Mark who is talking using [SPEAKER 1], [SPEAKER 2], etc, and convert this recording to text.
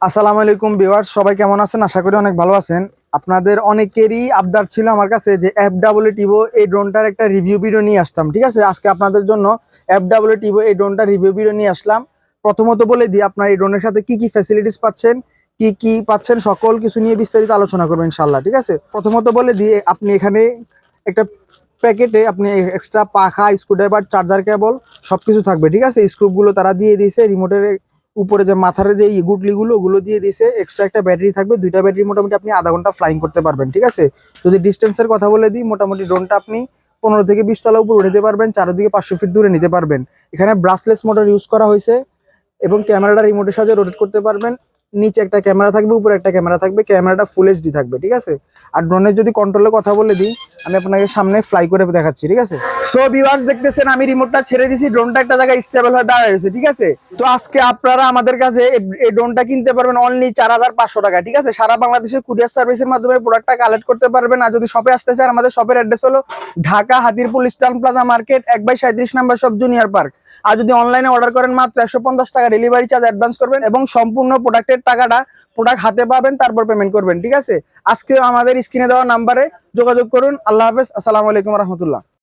[SPEAKER 1] আসসালামু আলাইকুম ভিউয়ার্স, সবাই কেমন আছেন? আশা করি অনেক ভালো আছেন। আপনাদের অনেকেরই আবদার ছিল আমার কাছে যে FWTivo এই ড্রোনটার একটা রিভিউ ভিডিও নিয়ে আসতাম। ঠিক আছে, আজকে আপনাদের জন্য FWTivo এই ড্রোনটার রিভিউ ভিডিও নিয়ে আসলাম। প্রথমত বলে দিই, আপনার এই ড্রোনের সাথে কি কি ফ্যাসিলিটিস পাচ্ছেন, কি কি পাচ্ছেন, সকল কিছু নিয়ে বিস্তারিত আলোচনা করবেন ইনশাআল্লাহ। ঠিক আছে, প্রথমত বলে দিয়ে আপনি এখানে একটা প্যাকেটে আপনি এক্সট্রা পাখা, স্ক্রুড্রাইভার, চার্জার কেবল সবকিছু থাকবে। ঠিক আছে, স্ক্রুপগুলো তারা দিয়ে দিয়েছে, রিমোটের উপরে যে মাথার যে গুটলিগুলো ওগুলো দিয়ে দিয়েছে। এক্সট্রা একটা ব্যাটারি থাকবে, দুইটা ব্যাটারি মোটামুটি আপনি আধা ঘন্টা ফ্লাইং করতে পারবেন। ঠিক আছে, যদি ডিস্টেন্সের কথা বলে দিই, মোটামুটি ড্রোনটা আপনি 15 থেকে 20 তলা উপর উঠাতে পারবেন, চারদিকে 500 ফিট দূরে নিতে পারবেন। এখানে ব্রাসলেস মোটর ইউজ করা হয়েছে এবং ক্যামেরাটা রিমোটের সাহায্যে রোটেট করতে পারবেন। নিচে একটা ক্যামেরা থাকবে, উপরে একটা ক্যামেরা থাকবে, ক্যামেরাটা ফুল এইচডি থাকবে। ঠিক আছে, আর ড্রোনের যদি কন্ট্রোলের কথা বলে দিই, আমি আপনাকে সামনে ফ্লাই করে দেখাচ্ছি। ঠিক আছে, সো ভিউয়ার্স দেখতেছেন আমি রিমোটটা ছেড়ে দিছি, ড্রোনটা একটা জায়গায় স্টেবল হয়ে দাঁড়িয়ে রয়েছে। ঠিক আছে, তো আজকে আপনারা আমাদের কাছে এই ড্রোনটা কিনতে পারবেন অনলি 4500 টাকা। ঠিক আছে, সারা বাংলাদেশে কুরিয়ার সার্ভিসের মাধ্যমে প্রোডাক্টটা কালেক্ট করতে পারবেন। আর যদি শপে আসতে চান, আমাদের শপের অ্যাড্রেস হলো Dhaka Hatirpul Eastern Plaza market 1/37 number shop, junior park. আর যদি অনলাইনে অর্ডার করেন, মাত্র 150 টাকা ডেলিভারি চার্জ অ্যাডভান্স করবেন এবং সম্পূর্ণ প্রোডাক্টের টাকাটা প্রোডাক্ট হাতে পাবেন, তারপর পেমেন্ট করবেন। ঠিক আছে, আজকে আমাদের স্ক্রিনে দেওয়া নাম্বারে যোগাযোগ করুন। আল্লাহ হাফেজ, আসসালামু আলাইকুম রহমতুল্লাহ।